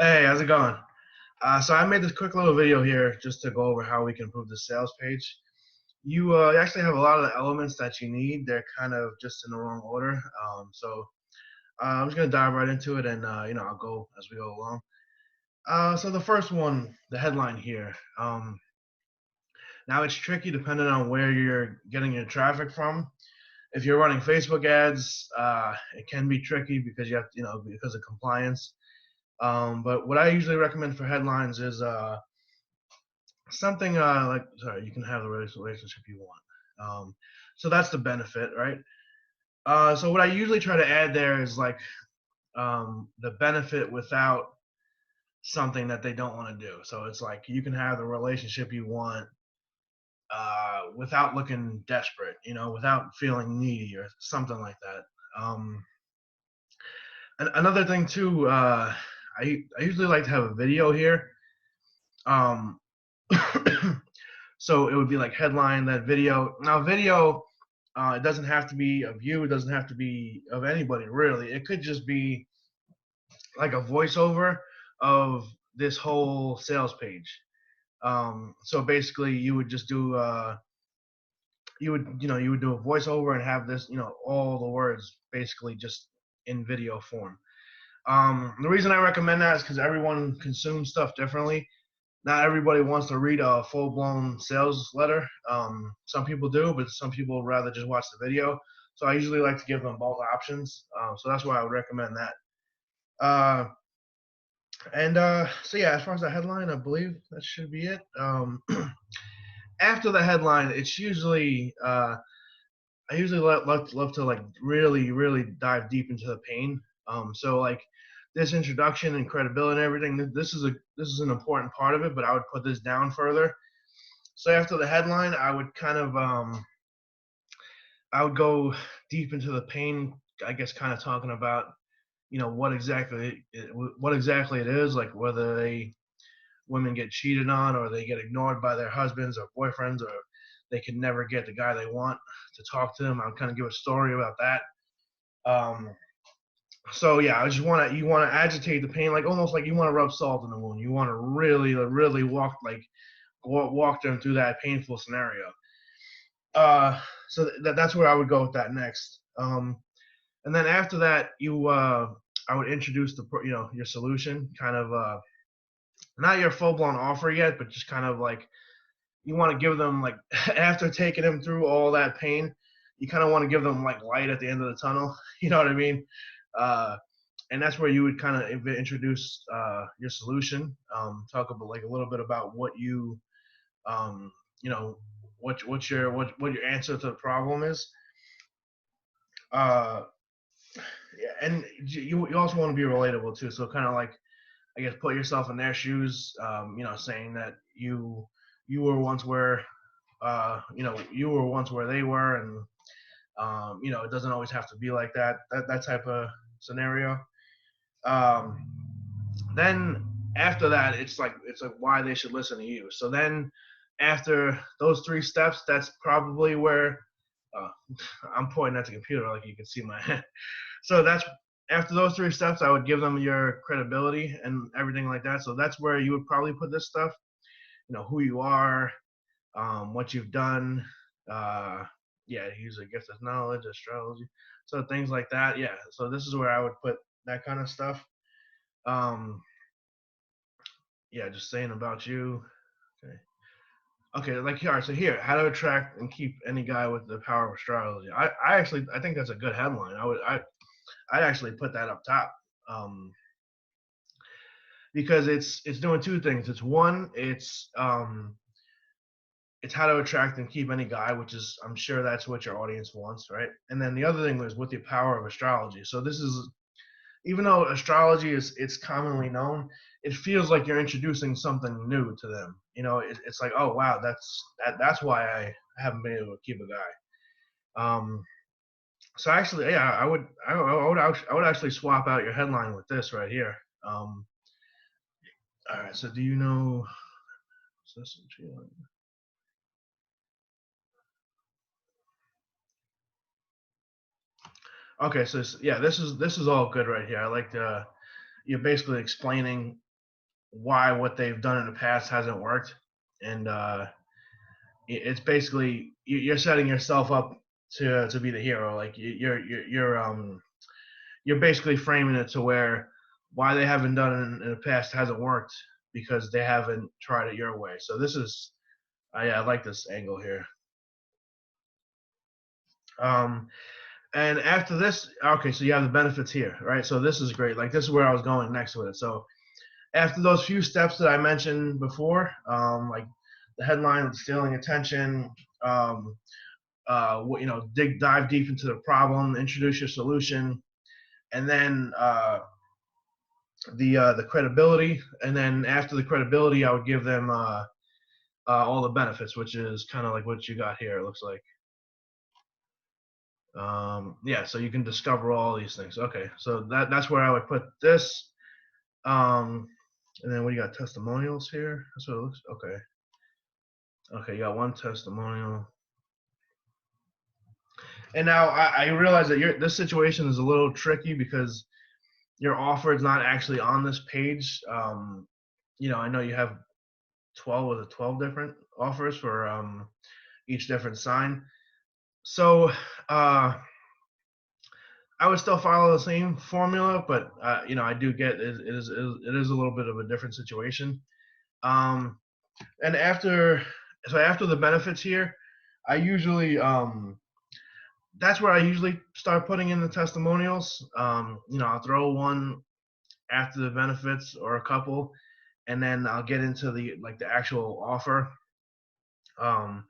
Hey, how's it going? So I made this quick little video here just to go over how we can improve the sales page. You actually have a lot of the elements that you need. They're kind of just in the wrong order. I'm just gonna dive right into it, and I'll go as we go along. So the first one, the headline here. Now it's tricky depending on where you're getting your traffic from. If you're running Facebook ads, it can be tricky because you have to, because of compliance. But what I usually recommend for headlines is something like, sorry, you can have the relationship you want. So that's the benefit, right? So what I usually try to add there is like the benefit without something that they don't want to do. So it's like you can have the relationship you want without looking desperate, without feeling needy or something like that. And another thing too, I usually like to have a video here. Um, So it would be like headline that video. Now video, it doesn't have to be of you. It doesn't have to be of anybody really. It could just be like a voiceover of this whole sales page. So basically, you would just do you would do a voiceover and have this all the words basically just in video form. The reason I recommend that is because everyone consumes stuff differently. Not everybody wants to read a full-blown sales letter. Some people do, but some people rather just watch the video. So I usually like to give them both options. So that's why I would recommend that. Uh, so yeah, as far as the headline, I believe that should be it. After the headline, it's usually I usually love to like really dive deep into the pain. So like this introduction and credibility and everything, this is an important part of it, but I would put this down further. So after the headline, I would kind of I would go deep into the pain. I guess kind of talking about what exactly it is, like whether women get cheated on or they get ignored by their husbands or boyfriends or they can never get the guy they want to talk to them. I'll kind of give a story about that. Um, so yeah, I just you want to agitate the pain, like almost like you want to rub salt in the wound. You want to really walk them through that painful scenario. So that's where I would go with that next. And then after that, I would introduce your solution, kind of not your full blown offer yet, but just kind of like you want to give them like after taking them through all that pain, you kind of want to give them like light at the end of the tunnel. You know what I mean? Uh, and that's where you would kind of introduce your solution. Talk about like a little bit about what um, you know, what your answer to the problem is. Uh, yeah, and you also want to be relatable too. So kind of like I guess put yourself in their shoes. Saying that you were once where you were once where they were, and it doesn't always have to be like that. That type of scenario. Um, then after that, it's like why they should listen to you. So then after those three steps, that's probably where uh, I'm pointing at the computer, like you can see my head. So that's after those three steps, I would give them your credibility and everything like that. So that's where you would probably put this stuff. Who you are, what you've done. Uh, yeah, use a gift of knowledge, astrology, so things like that. Yeah, so this is where I would put that kind of stuff. Um, yeah, just saying about you. Okay. Okay, like here. So here, how to attract and keep any guy with the power of astrology. I think that's a good headline. I'd actually put that up top. Um, because it's doing two things. It's one, it's how to attract and keep any guy, which is I'm sure that's what your audience wants, right? And then the other thing was with the power of astrology. So this is even though astrology is it's commonly known, it feels like you're introducing something new to them. It's like, oh wow, that's why I haven't been able to keep a guy. So actually, yeah, I would actually swap out your headline with this right here. All right, so do you know? Okay, so yeah, this is all good right here. I like you're basically explaining why what they've done in the past hasn't worked, and it's basically you're setting yourself up to be the hero. Like you're basically framing it to where why they haven't done it in the past hasn't worked because they haven't tried it your way. So this is I like this angle here. Um, and after this, okay, so you have the benefits here, right? So this is great. Like this is where I was going next with it. So after those few steps that I mentioned before, like the headline with stealing attention, um, dive deep into the problem, introduce your solution, and then the credibility, and then after the credibility, I would give them all the benefits, which is kind of like what you got here. It looks like. Yeah, so you can discover all these things. Okay, so that's where I would put this. And then what do you got? Testimonials here. That's what it looks. Okay. Okay, you got one testimonial. And now I realize that this situation is a little tricky because your offer is not actually on this page. I know you have 12 different offers for each different sign. So I would still follow the same formula, but I do get it is a little bit of a different situation. Um, and after the benefits here, I usually that's where I usually start putting in the testimonials. I'll throw one after the benefits or a couple, and then I'll get into the actual offer. Um,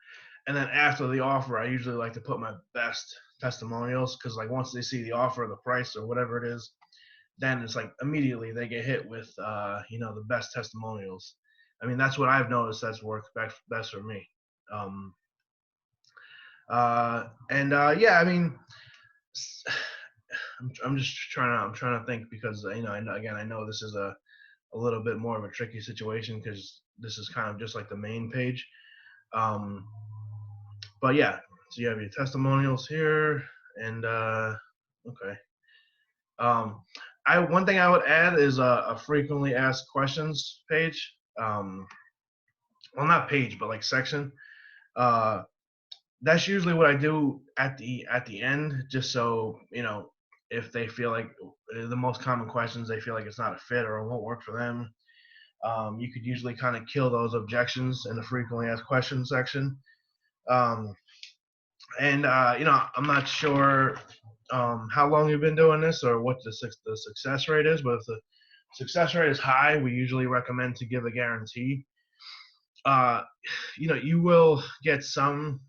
and then after the offer, I usually like to put my best testimonials because like once they see the offer, the price or whatever it is, then it's like immediately they get hit with the best testimonials. I mean that's what I've noticed that's worked best for me. Um, and yeah, I mean, I'm just trying to think because I know this is a little bit more of a tricky situation because this is kind of just like the main page. Um, but yeah, so you have your testimonials here, and okay. Um, one thing I would add is a frequently asked questions page. Well, not page, but like section. Uh, that's usually what I do at the end, just so if they feel like the most common questions they feel like it's not a fit or it won't work for them. You could usually kind of kill those objections in the frequently asked questions section. Um, and I'm not sure how long you've been doing this or what the success rate is, but if the success rate is high, we usually recommend to give a guarantee. Uh, you will get some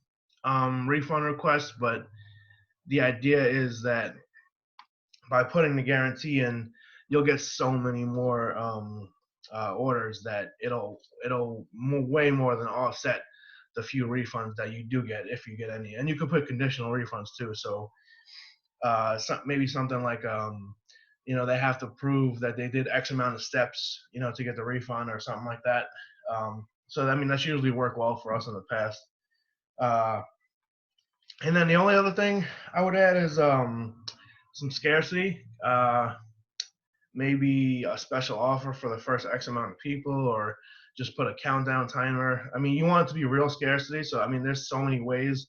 refund requests, but the idea is that by putting the guarantee in, you'll get so many more orders that it'll way more than offset the few refunds that you do get if you get any. And you can put conditional refunds too. So maybe something like they have to prove that they did X amount of steps, to get the refund or something like that. So I mean that's usually worked well for us in the past. Uh, and then the only other thing I would add is some scarcity. Maybe a special offer for the first X amount of people, or just put a countdown timer. I mean, you want it to be real scarcity. So I mean, there's so many ways,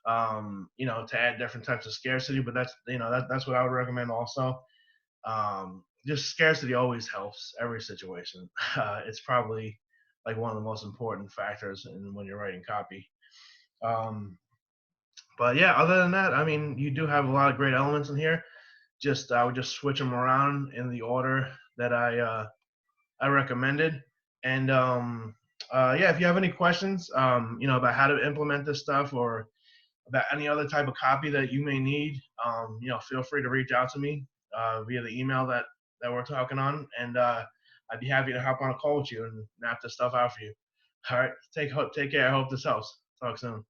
to add different types of scarcity. But that's what I would recommend also. Just scarcity always helps every situation. It's probably like one of the most important factors when you're writing copy. Um, but yeah, other than that, I mean, you do have a lot of great elements in here. I would just switch them around in the order that I recommended. And yeah, if you have any questions, about how to implement this stuff or about any other type of copy that you may need, feel free to reach out to me via the email that we're talking on, and I'd be happy to hop on a call with you and map this stuff out for you. All right, take care. I hope this helps. Talk soon.